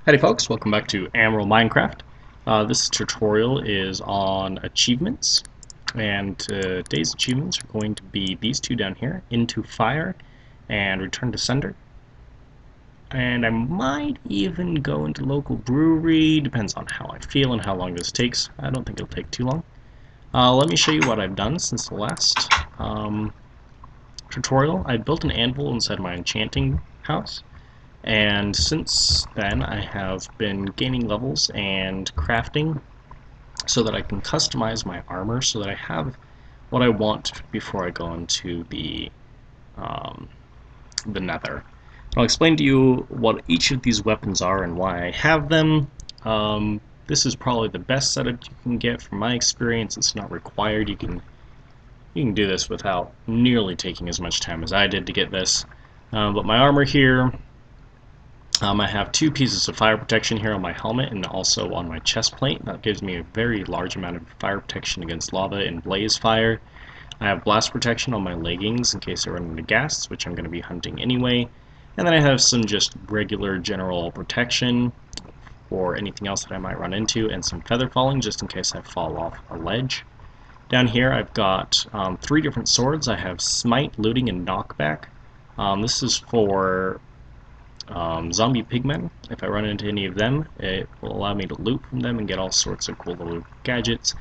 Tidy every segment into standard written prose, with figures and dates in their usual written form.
Howdy folks, welcome back to Amaral Minecraft. This tutorial is on achievements, and today's achievements are going to be these two down here, Into Fire and Return to Sender. And I might even go into local brewery, depends on how I feel and how long this takes. I don't think it'll take too long. Let me show you what I've done since the last tutorial. I built an anvil inside my enchanting house. And since then I have been gaining levels and crafting so that I can customize my armor so that I have what I want before I go into the Nether. I'll explain to you what each of these weapons are and why I have them. This is probably the best setup you can get from my experience. It's not required. You can do this without nearly taking as much time as I did to get this. But my armor here, I have two pieces of fire protection here on my helmet and also on my chest plate. That gives me a very large amount of fire protection against lava and blaze fire. I have blast protection on my leggings in case I run into ghasts, which I'm going to be hunting anyway. And then I have some just regular general protection for anything else that I might run into, and some feather falling just in case I fall off a ledge. Down here I've got 3 different swords. I have Smite, Looting, and Knockback. This is for zombie pigmen. If I run into any of them, it will allow me to loot from them and get all sorts of cool little gadgets.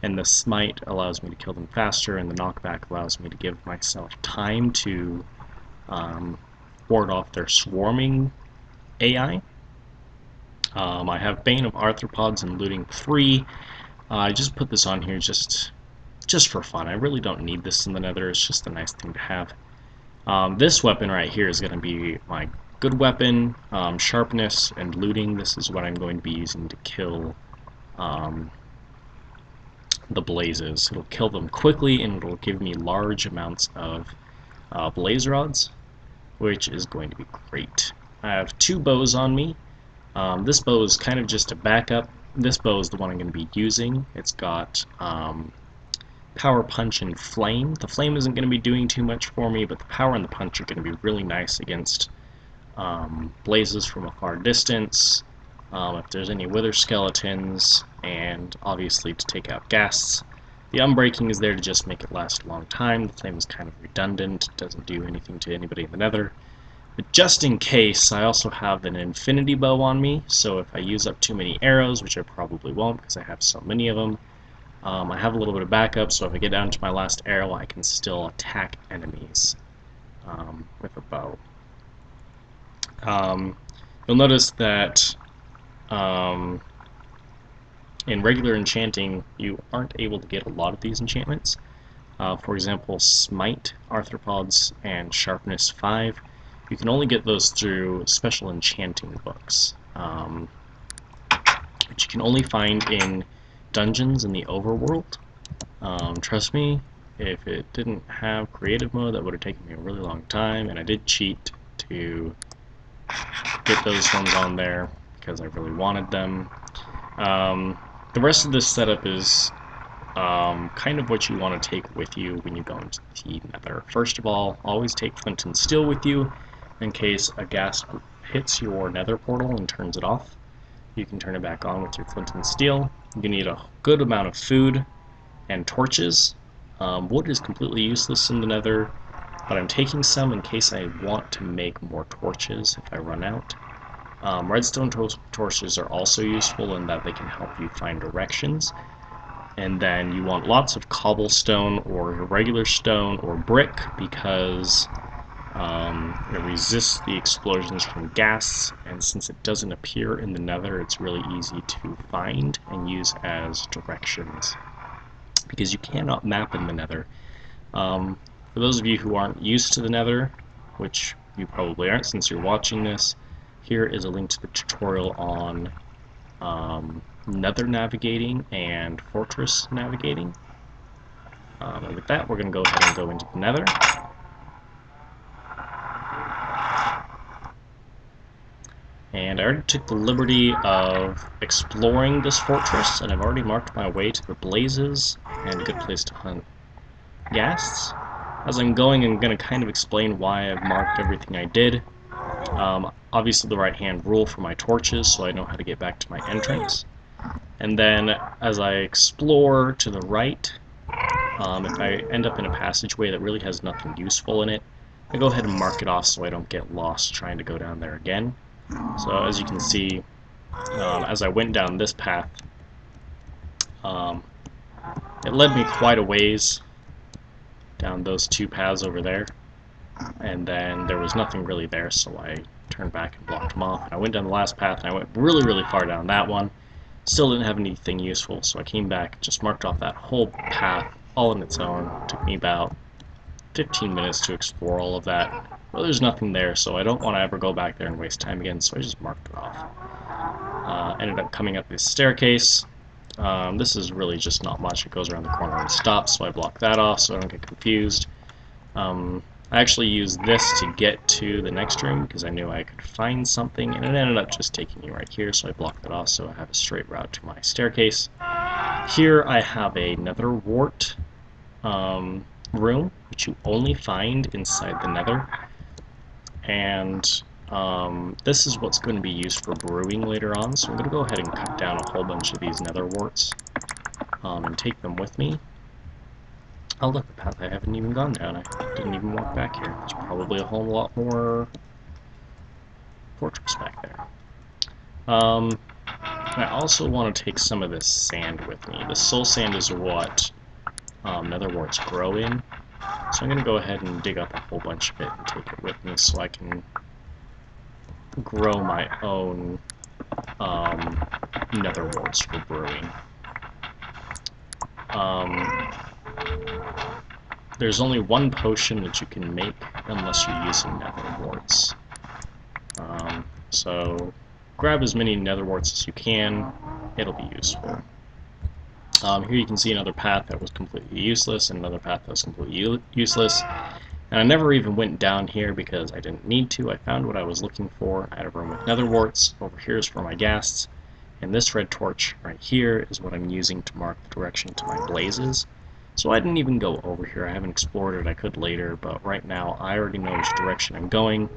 And the smite allows me to kill them faster, and the knockback allows me to give myself time to ward off their swarming AI. I have Bane of Arthropods and Looting 3. I just put this on here just for fun. I really don't need this in the Nether. It's just a nice thing to have. This weapon right here is going to be my good weapon, sharpness and looting. This is what I'm going to be using to kill the blazes. It'll kill them quickly and it'll give me large amounts of blaze rods, which is going to be great. I have 2 bows on me. This bow is kind of just a backup. This bow is the one I'm going to be using. It's got power, punch, and flame. The flame isn't going to be doing too much for me, but the power and the punch are going to be really nice against blazes from a far distance, if there's any wither skeletons, and obviously to take out ghasts. The unbreaking is there to just make it last a long time. The flame is kind of redundant, it doesn't do anything to anybody in the Nether. But just in case, I also have an infinity bow on me, so if I use up too many arrows, which I probably won't because I have so many of them, I have a little bit of backup, so if I get down to my last arrow, I can still attack enemies with a bow. You'll notice that in regular enchanting you aren't able to get a lot of these enchantments. For example, Smite, Arthropods, and Sharpness 5. You can only get those through special enchanting books, which you can only find in dungeons in the overworld. Trust me, if it didn't have creative mode, that would have taken me a really long time, and I did cheat to get those ones on there because I really wanted them. The rest of this setup is kind of what you want to take with you when you go into the Nether. First of all, always take flint and steel with you in case a ghast hits your Nether portal and turns it off. You can turn it back on with your flint and steel. You need a good amount of food and torches. Wood is completely useless in the Nether, but I'm taking some in case I want to make more torches if I run out. Redstone torches are also useful in that they can help you find directions. And then you want lots of cobblestone or regular stone or brick because it resists the explosions from ghasts, and since it doesn't appear in the Nether, it's really easy to find and use as directions because you cannot map in the Nether. For those of you who aren't used to the Nether, which you probably aren't since you're watching this, here is a link to the tutorial on Nether navigating and fortress navigating. And with that, we're going to go ahead and go into the Nether. And I already took the liberty of exploring this fortress, and I've already marked my way to the blazes and a good place to hunt ghasts. As I'm going to kind of explain why I've marked everything I did. Obviously the right-hand rule for my torches, so I know how to get back to my entrance. And then as I explore to the right, if I end up in a passageway that really has nothing useful in it, I go ahead and mark it off so I don't get lost trying to go down there again. So as you can see, as I went down this path, it led me quite a ways down those two paths over there, and then there was nothing really there, so I turned back and blocked them off. I went down the last path, and I went really far down that one. Still didn't have anything useful, so I came back, just marked off that whole path all on its own. Took me about 15 minutes to explore all of that. Well, there's nothing there, so I don't want to ever go back there and waste time again, so I just marked it off. Ended up coming up this staircase. This is really just not much. It goes around the corner and stops, so I block that off so I don't get confused. I actually used this to get to the next room because I knew I could find something, and it ended up just taking me right here, so I blocked that off so I have a straight route to my staircase. Here I have a nether wart room, which you only find inside the nether, and this is what's going to be used for brewing later on, so I'm going to go ahead and cut down a whole bunch of these nether warts and take them with me. Oh look, the path I haven't even gone down. I didn't even walk back here. There's probably a whole lot more fortress back there. I also want to take some of this sand with me. The soul sand is what nether warts grow in. So I'm going to go ahead and dig up a whole bunch of it and take it with me so I can grow my own nether warts for brewing. There's only one potion that you can make unless you're using nether warts. So grab as many nether warts as you can, it'll be useful. Here you can see another path that was completely useless and another path that was completely useless. And I never even went down here because I didn't need to. I found what I was looking for. I had a room with nether warts. Over here is for my ghasts. And this red torch right here is what I'm using to mark the direction to my blazes. So I didn't even go over here. I haven't explored it. I could later, but right now I already know which direction I'm going.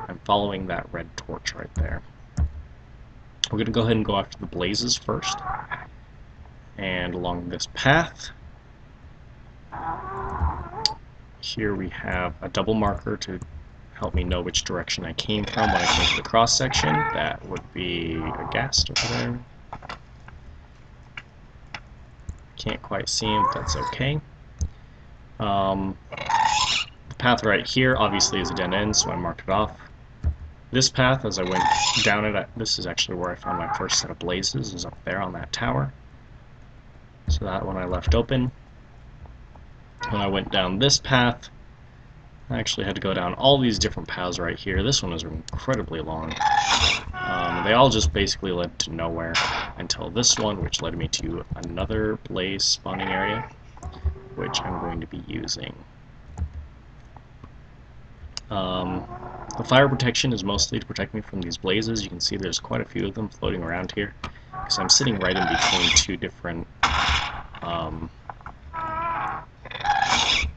I'm following that red torch right there. We're going to go ahead and go after the blazes first. And along this path, here we have a double marker to help me know which direction I came from when I came to the cross section. That would be a ghast over there. Can't quite see him, but that's okay. The path right here obviously is a dead end, so I marked it off. This path, as I went down it, this is actually where I found my first set of blazes, is up there on that tower. So that one I left open. When I went down this path, I actually had to go down all these different paths right here. This one was incredibly long. They all just basically led to nowhere until this one, which led me to another blaze spawning area, which I'm going to be using. The fire protection is mostly to protect me from these blazes. You can see there's quite a few of them floating around here, because I'm sitting right in between two different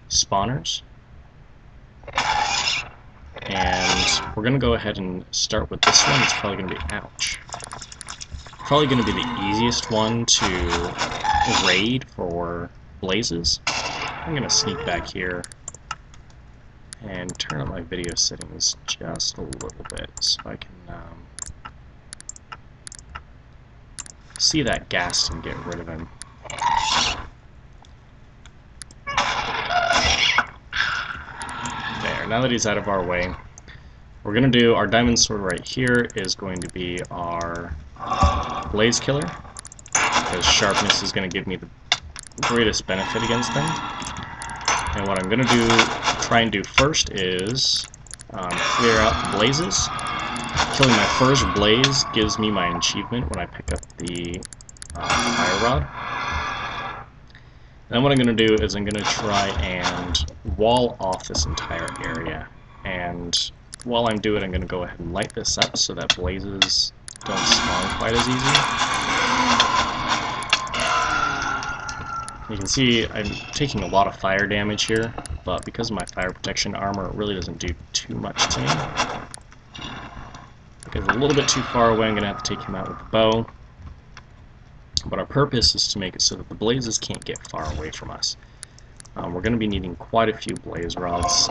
spawners. And we're going to go ahead and start with this one. It's probably going to be, ouch. Probably going to be the easiest one to raid for blazes. I'm going to sneak back here and turn up my video settings just a little bit so I can see that ghast and get rid of him. There, now that he's out of our way, we're going to do our diamond sword right here is going to be our blaze killer, because sharpness is going to give me the greatest benefit against them. And what I'm going to try and do first is clear out the blazes. Killing my first blaze gives me my achievement when I pick up the fire rod. Then what I'm going to do is I'm going to try and wall off this entire area. And while I'm doing it, I'm going to go ahead and light this up so that blazes don't spawn quite as easy. You can see I'm taking a lot of fire damage here, but because of my fire protection armor, it really doesn't do too much to me. He's a little bit too far away. I'm going to have to take him out with the bow. But our purpose is to make it so that the blazes can't get far away from us. We're going to be needing quite a few blaze rods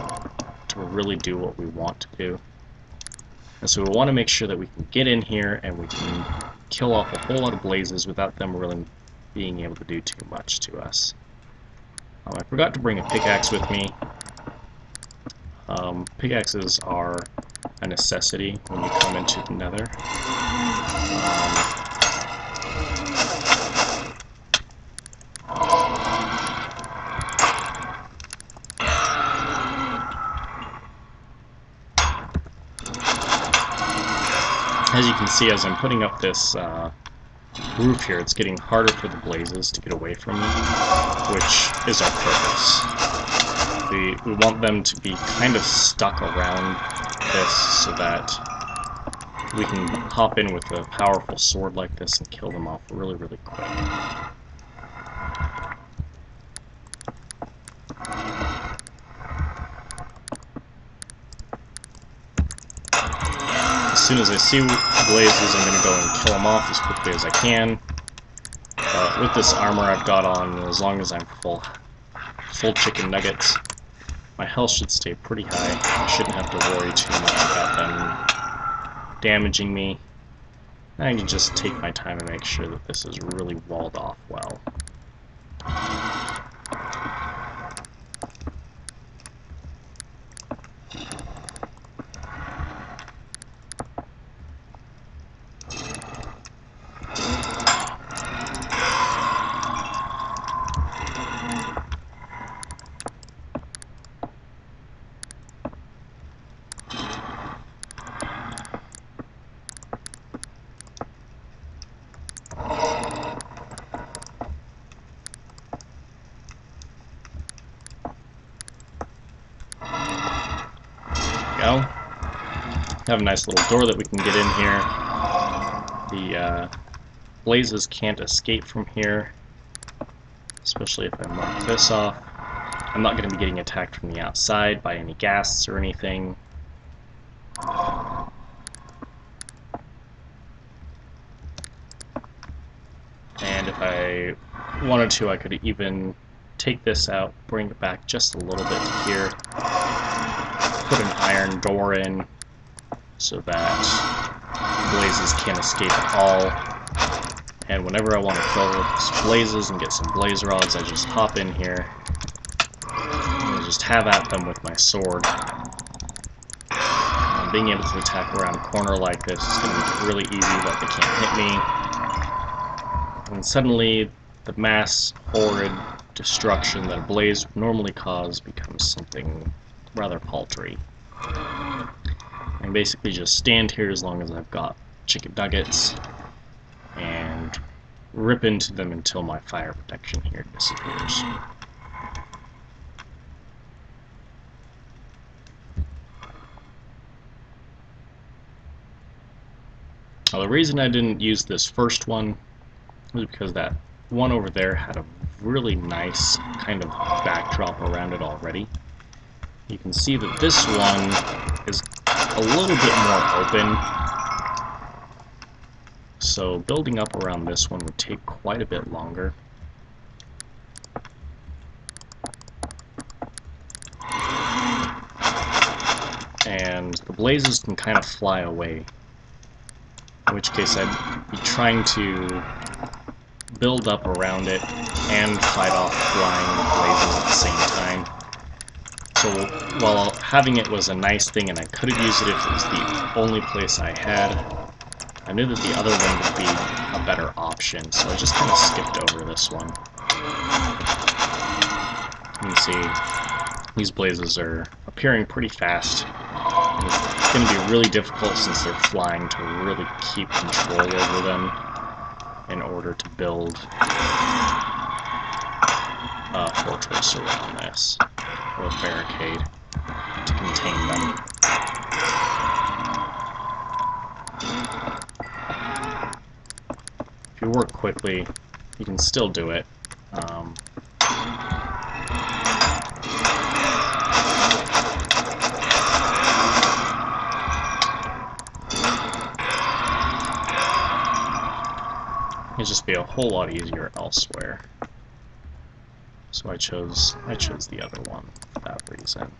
to really do what we want to do. And so we want to make sure that we can get in here and we can kill off a whole lot of blazes without them really being able to do too much to us. I forgot to bring a pickaxe with me. Pickaxes are a necessity when you come into the Nether. As you can see, as I'm putting up this roof here, it's getting harder for the blazes to get away from me, which is our purpose. We want them to be kind of stuck around this so that we can hop in with a powerful sword like this and kill them off really, really quick. As soon as I see blazes, I'm going to go and kill them off as quickly as I can. With this armor I've got on, as long as I'm full chicken nuggets, my health should stay pretty high. I shouldn't have to worry too much about them damaging me. I can just take my time and make sure that this is really walled off well. Have a nice little door that we can get in here. The blazes can't escape from here, especially if I mark this off. I'm not going to be getting attacked from the outside by any ghasts or anything. And if I wanted to, I could even take this out, bring it back just a little bit to here, put an iron door in, so that blazes can't escape at all. And whenever I want to kill some blazes and get some blaze rods, I just hop in here and just have at them with my sword. Being able to attack around a corner like this is going to make it really easy that they can't hit me. And suddenly the mass horrid destruction that a blaze would normally cause becomes something rather paltry. And basically just stand here as long as I've got chicken nuggets and rip into them until my fire protection here disappears. Now, the reason I didn't use this first one was because that one over there had a really nice kind of backdrop around it already. You can see that this one is a little bit more open, so building up around this one would take quite a bit longer. And the blazes can kind of fly away, in which case I'd be trying to build up around it and fight off flying blazes at the same time. So while having it was a nice thing and I could have used it if it was the only place I had, I knew that the other one would be a better option, so I just kind of skipped over this one. You can see these blazes are appearing pretty fast. It's going to be really difficult since they're flying to really keep control over them in order to build a fortress around this, or a barricade to contain them. If you work quickly, you can still do it. It'd just be a whole lot easier elsewhere. So I chose the other one for that reason.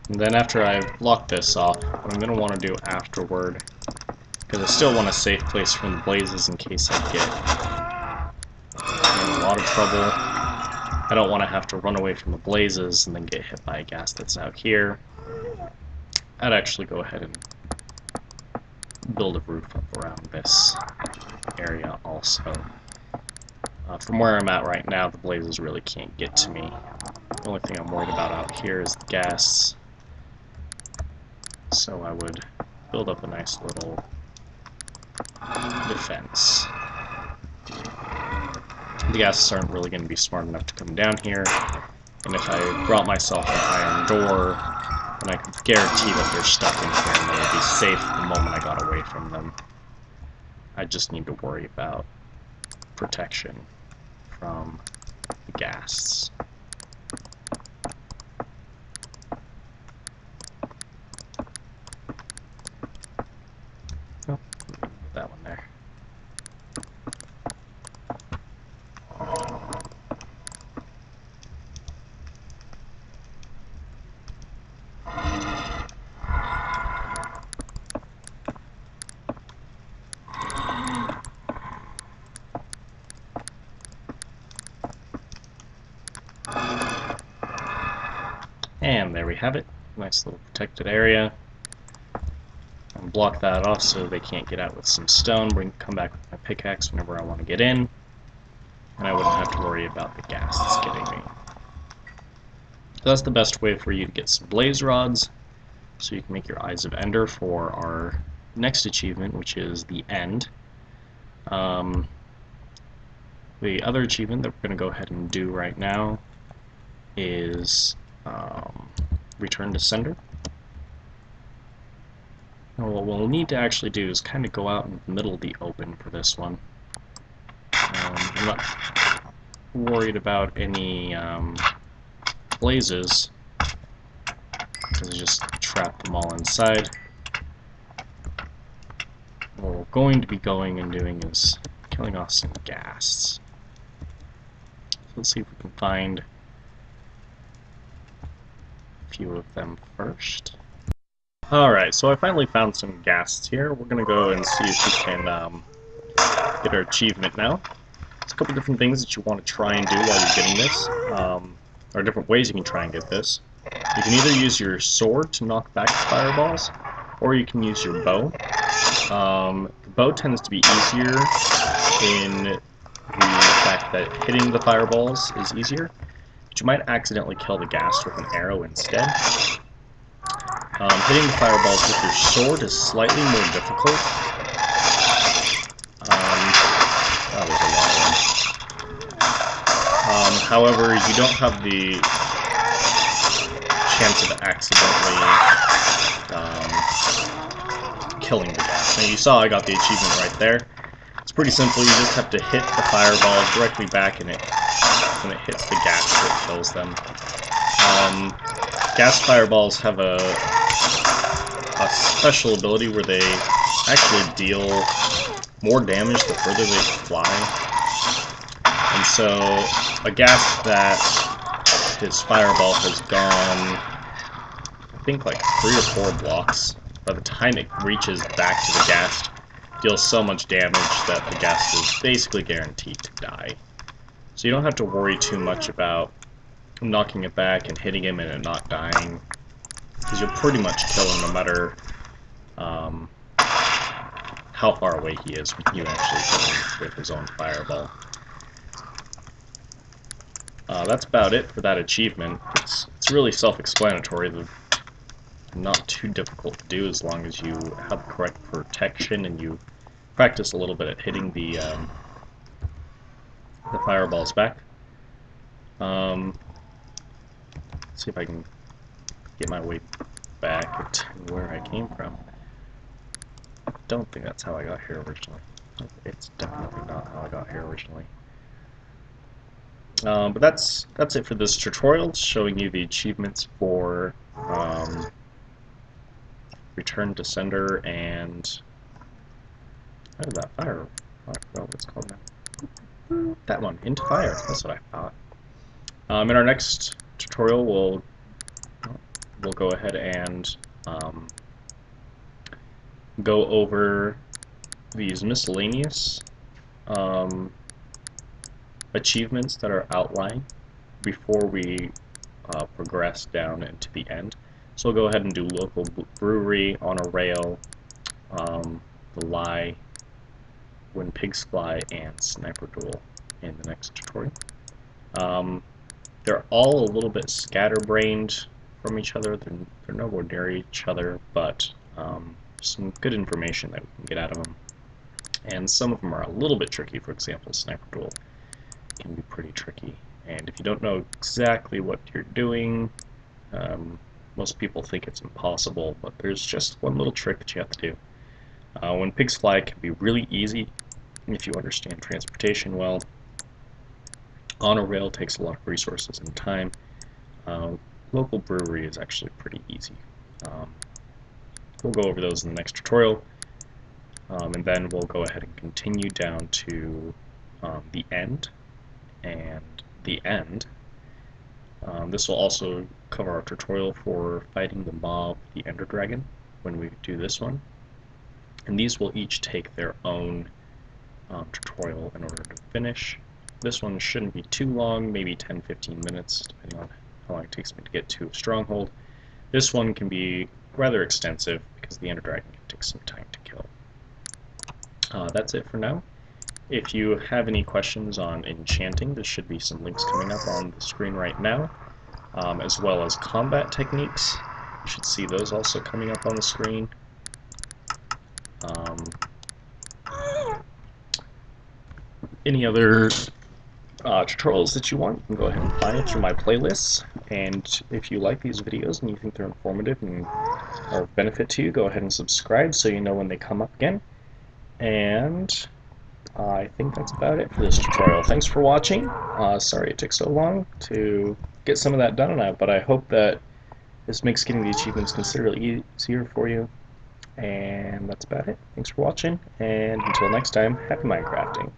And then after I've locked this off, what I'm going to want to do afterward, because I still want a safe place from the blazes in case I get in a lot of trouble. I don't want to have to run away from the blazes and then get hit by a ghast that's out here. I'd actually go ahead and build a roof up around this area also. From where I'm at right now, the blazes really can't get to me. The only thing I'm worried about out here is the ghasts. So I would build up a nice little defense. The ghasts aren't really going to be smart enough to come down here, and if I brought myself an iron door, then I could guarantee that they're stuck in here and they would be safe the moment I got away from them. I just need to worry about protection from the ghasts. Oh, put that one there. And there we have it. Nice little protected area. And block that off so they can't get out with some stone. Come back with my pickaxe whenever I want to get in. And I wouldn't have to worry about the ghasts getting me. So that's the best way for you to get some blaze rods, so you can make your Eyes of Ender for our next achievement, which is the End. The other achievement that we're going to go ahead and do right now is Return to Sender. And what we'll need to actually do is kind of go out in the middle of the open for this one. I'm not worried about any blazes, because I just trap them all inside. What we're going to be going and doing is killing off some ghasts. So let's see if we can find a few of them first. Alright, so I finally found some ghasts here. We're going to go and see if we can get our achievement now. There's a couple different things that you want to try and do while you're getting this. There are different ways you can try and get this. You can either use your sword to knock back the fireballs, or you can use your bow. The bow tends to be easier in the fact that hitting the fireballs is easier, but you might accidentally kill the ghast with an arrow instead. Hitting the fireballs with your sword is slightly more difficult. That was a long one. However, you don't have the chance of accidentally killing the ghast. Now you saw I got the achievement right there. It's pretty simple. You just have to hit the fireball directly back, and when it hits the ghast, it kills them. Ghast fireballs have a special ability where they actually deal more damage the further they fly. And so a ghast that his fireball has gone, I think, like 3 or 4 blocks, by the time it reaches back to the ghast, deals so much damage that the Ghast is basically guaranteed to die. So you don't have to worry too much about knocking it back and hitting him and it not dying, because you'll pretty much kill him no matter how far away he is when you actually hit him with his own fireball. That's about it for that achievement. It's really self-explanatory. Not too difficult to do as long as you have the correct protection and you practice a little bit at hitting the fireballs back. Let's see if I can get my way back to where I came from. I don't think that's how I got here originally. It's definitely not how I got here originally. But that's it for this tutorial. It's showing you the achievements for Return to Sender and how did that fire? I forgot what it's called now. That one, Into Fire. That's what I thought. In our next tutorial, we'll go ahead and go over these miscellaneous achievements that are outlined before we progress down into the end. So we'll go ahead and do local brewery, on a rail, the lie, when pigs fly, and sniper duel in the next tutorial. They're all a little bit scatterbrained from each other. They're nowhere near each other, but some good information that we can get out of them. And some of them are a little bit tricky. For example, sniper duel can be pretty tricky. And if you don't know exactly what you're doing, most people think it's impossible, but there's just one little trick that you have to do. When pigs fly can be really easy if you understand transportation well. On a rail takes a lot of resources and time. Local brewery is actually pretty easy. We'll go over those in the next tutorial, and then we'll go ahead and continue down to the end. And the end. This will also cover our tutorial for fighting the mob, the Ender Dragon, when we do this one. And these will each take their own tutorial in order to finish. This one shouldn't be too long, maybe 10-15 minutes, depending on how long it takes me to get to a stronghold. This one can be rather extensive because the Ender Dragon can take some time to kill. That's it for now. If you have any questions on enchanting, there should be some links coming up on the screen right now, as well as combat techniques. You should see those also coming up on the screen. Any other tutorials that you want, you can go ahead and find it through my playlists. And if you like these videos and you think they're informative and are of benefit to you, go ahead and subscribe so you know when they come up again. And I think that's about it for this tutorial. Thanks for watching. Sorry it took so long to get some of that done, but I hope that this makes getting the achievements considerably easier for you. And that's about it. Thanks for watching, and until next time, happy Minecrafting.